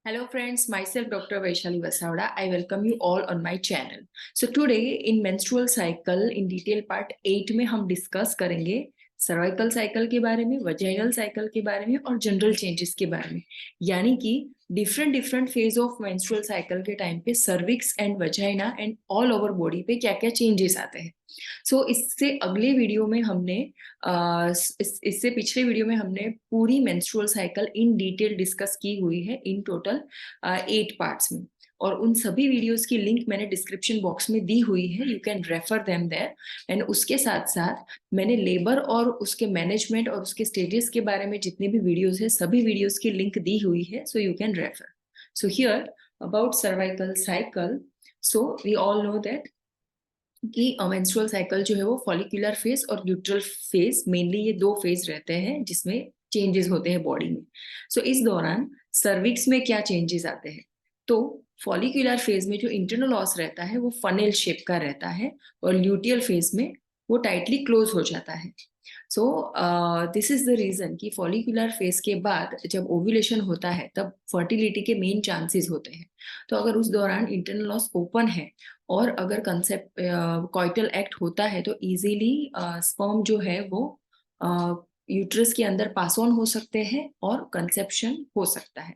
Hello friends, myself Dr. Vaishali Vasavada. I welcome you all on my channel. So today in menstrual cycle in detail part 8 में हम discuss करेंगे cervical cycle के बारे में, vaginal cycle के बारे में और जनरल चेंजेस के बारे में। यानी कि different different phase of menstrual cycle के टाइम पे cervix and vagina and all over body पे क्या क्या चेंजेस आते हैं। इससे अगले वीडियो में हमने इससे पिछले वीडियो में हमने पूरी menstrual cycle in detail discuss की हुई है इन टोटल 8 पार्ट्स में। और उन सभी वीडियोस की लिंक मैंने डिस्क्रिप्शन बॉक्स में दी हुई है, you can refer them there. And उसके साथ साथ मैंने लेबर और उसके मैनेजमेंट और उसके स्टेजेस के बारे में जितने भी वीडियोस है सभी वीडियोस की लिंक दी हुई है, so you can refer. So here about cervical cycle, so we all know that कि मेंस्ट्रुअल साइकिल जो है वो फॉलिकुलर फेज और ल्यूट्रल फेज, मेनली ये दो फेज रहते हैं जिसमें चेंजेस होते हैं बॉडी में। इस दौरान सर्विक्स में क्या चेंजेस आते हैं, तो फॉलिकुलर फेज में जो इंटरनल ऑस रहता है वो फनेल शेप का रहता है और ल्यूटियल फेज में वो टाइटली क्लोज हो जाता है। दिस इज द रीजन कि फॉलिकुलर फेज के बाद जब ओव्यूलेशन होता है तब फर्टिलिटी के मेन चांसेस होते हैं। तो अगर उस दौरान इंटरनल लॉस ओपन है और अगर कंसेप्ट कॉइटल एक्ट होता है तो इजीली स्पर्म जो है वो यूट्रस के अंदर पास ऑन हो सकते हैं और कंसेप्शन हो सकता है।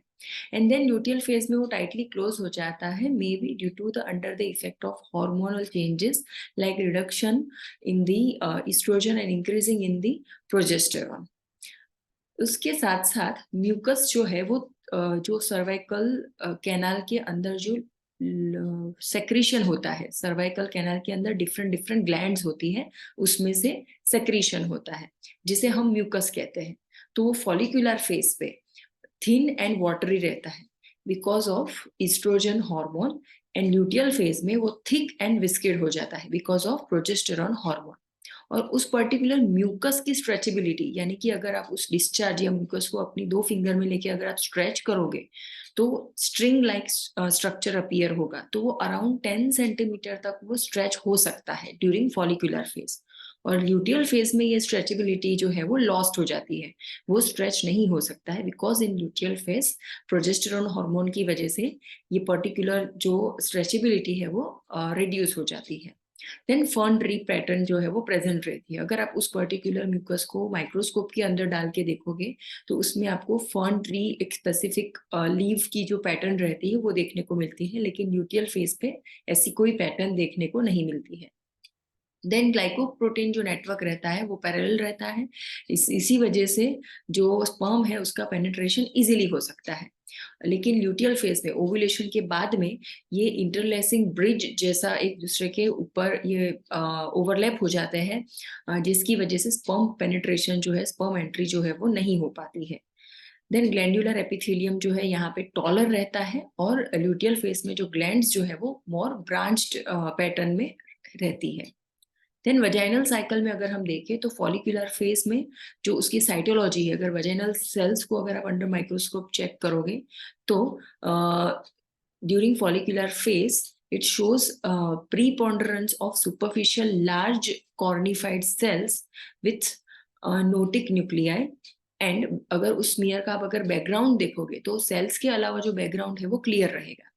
एंड देन ल्यूटियल फेज में वो टाइटली क्लोज हो जाता है, maybe due to the under the effect of hormonal changes like reduction in the estrogen and increasing in the progesterone. उसके साथ साथ म्यूकस जो है वो जो सर्वाइकल कैनाल के अंदर जो सेक्रीशन होता है, सर्वाइकल कैनाल के अंदर डिफरेंट डिफरेंट ग्लैंड्स होती है, उसमें से सेक्रीशन होता है जिसे हम म्यूकस कहते हैं। तो वो फॉलिकुलर फेज पे थिन एंड वाटरी रहता है because of estrogen hormone, and luteal phase में वो थिक एंड विस्किड हो जाता है बिकॉज ऑफ प्रोजेस्टेरॉन हार्मोन। और उस पर्टिकुलर म्यूकस की स्ट्रेचेबिलिटी, यानी कि अगर आप उस डिस्चार्ज या म्यूकस को अपनी 2 फिंगर में लेके अगर आप स्ट्रेच करोगे तो स्ट्रिंग लाइक स्ट्रक्चर अपीयर होगा। तो वो अराउंड 10 सेंटीमीटर तक वो स्ट्रेच हो सकता है ड्यूरिंग फॉलिकुलर फेज। और ल्यूटियल फेज में ये स्ट्रेचेबिलिटी जो है वो लॉस्ट हो जाती है, वो स्ट्रेच नहीं हो सकता है because in luteal phase progesterone hormone की वजह से ये पर्टिकुलर जो स्ट्रेचेबिलिटी है वो रिड्यूस हो जाती है। देन फर्न ट्री पैटर्न जो है वो प्रेजेंट रहती है। अगर आप उस पर्टिकुलर म्यूकस को माइक्रोस्कोप के अंदर डाल के देखोगे तो उसमें आपको फर्न ट्री एक स्पेसिफिक लीव की जो पैटर्न रहती है वो देखने को मिलती है, लेकिन ल्यूटियल फेज पे ऐसी कोई पैटर्न देखने को नहीं मिलती है। देन ग्लाइकोप्रोटीन जो नेटवर्क रहता है वो पैरेलल रहता है, इसी वजह से जो स्पर्म है उसका पेनिट्रेशन इजीली हो सकता है। लेकिन ल्यूटियल फेज में ओव्यूलेशन के बाद में ये इंटरलेसिंग ब्रिज जैसा एक दूसरे के ऊपर ये ओवरलैप हो जाते हैं, जिसकी वजह से स्पर्म पेनिट्रेशन जो है, स्पर्म एंट्री जो है वो नहीं हो पाती है। देन ग्लैंडुलर एपिथेलियम जो है यहाँ पे टॉलर रहता है और ल्यूटियल फेज में जो ग्लैंड्स जो है वो मोर ब्रांच्ड पैटर्न में रहती है। देन वजाइनल साइकिल में अगर हम देखें तो फॉलिकुलर फेज में जो उसकी साइटोलॉजी है, अगर वजाइनल सेल्स को अगर आप अंडर माइक्रोस्कोप चेक करोगे तो during follicular phase it shows preponderance of superficial large cornified cells with notic nuclei। And अगर उस स्मीयर का आप अगर बैकग्राउंड देखोगे तो सेल्स के अलावा जो बैकग्राउंड है वो क्लियर रहेगा।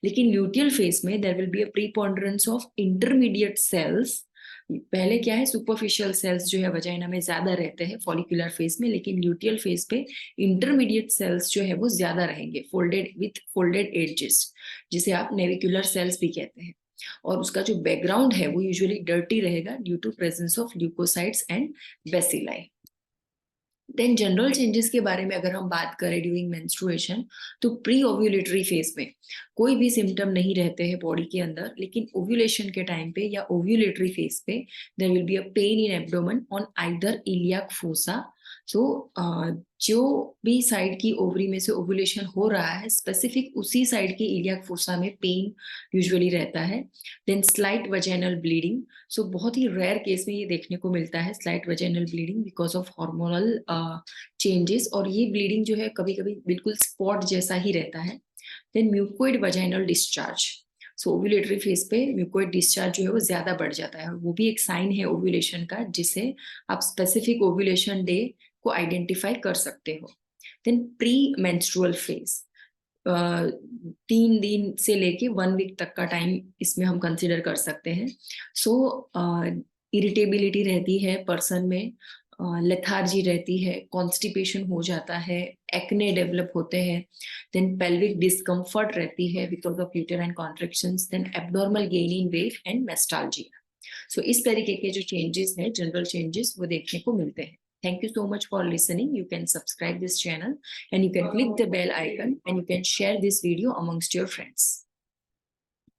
लेकिन ल्यूटियल फेज में there will be a preponderance of intermediate cells. पहले क्या है, सुपरफिशियल सेल्स जो है वजाइना में ज्यादा रहते हैं फॉलिकुलर फेज में, लेकिन ल्यूटियल फेज पे इंटरमीडिएट सेल्स जो है वो ज्यादा रहेंगे, फोल्डेड विथ फोल्डेड एजेस, जिसे आप नेविकुलर सेल्स भी कहते हैं। और उसका जो बैकग्राउंड है वो यूजुअली डर्टी रहेगा due to presence of leucocytes and bacilli. Then general changes के बारे में अगर हम बात करें ड्यूरिंग मेंस्ट्रुएशन, तो प्री ओव्यूलेटरी फेज में कोई भी सिम्टम नहीं रहते हैं बॉडी के अंदर, लेकिन ओव्यूलेशन के टाइम पे या ओव्यूलेटरी फेज पे there will be a pain in abdomen on either iliac fossa. So जो भी साइड की ओवरी में से ओव्यूलेशन हो रहा है स्पेसिफिक उसी साइड के इलियाक फोसा में पेन यूजुअली रहता है। देन स्लाइट वजाइनल ब्लीडिंग, बहुत ही रेयर केस में ये देखने को मिलता है slight vaginal bleeding because of hormonal changes, और ये ब्लीडिंग जो है कभी कभी बिल्कुल स्पॉट जैसा ही रहता है। Then mucoid vaginal discharge, ovulatory phase पे म्यूकोइड डिस्चार्ज जो है वो ज्यादा बढ़ जाता है, वो भी एक साइन है ओव्यूलेशन का जिसे आप स्पेसिफिक ओव्यूलेशन डे को आइडेंटिफाई कर सकते हो। देन प्री मेंस्ट्रुअल फेज, 3 दिन से लेके 1 वीक तक का टाइम इसमें हम कंसिडर कर सकते हैं। सो इरिटेबिलिटी रहती है पर्सन में, लेथार्जी रहती है, कॉन्स्टिपेशन हो जाता है, एक्ने डेवलप होते हैं, देन पेल्विक डिस्कम्फर्ट रहती है because of uterine contractions, then abnormal gain in weight and mastalgia. So इस तरीके के जो चेंजेस हैं, जनरल चेंजेस, वो देखने को मिलते हैं। Thank you so much for listening. You can subscribe this channel and you can click the bell icon and you can share this video amongst your friends.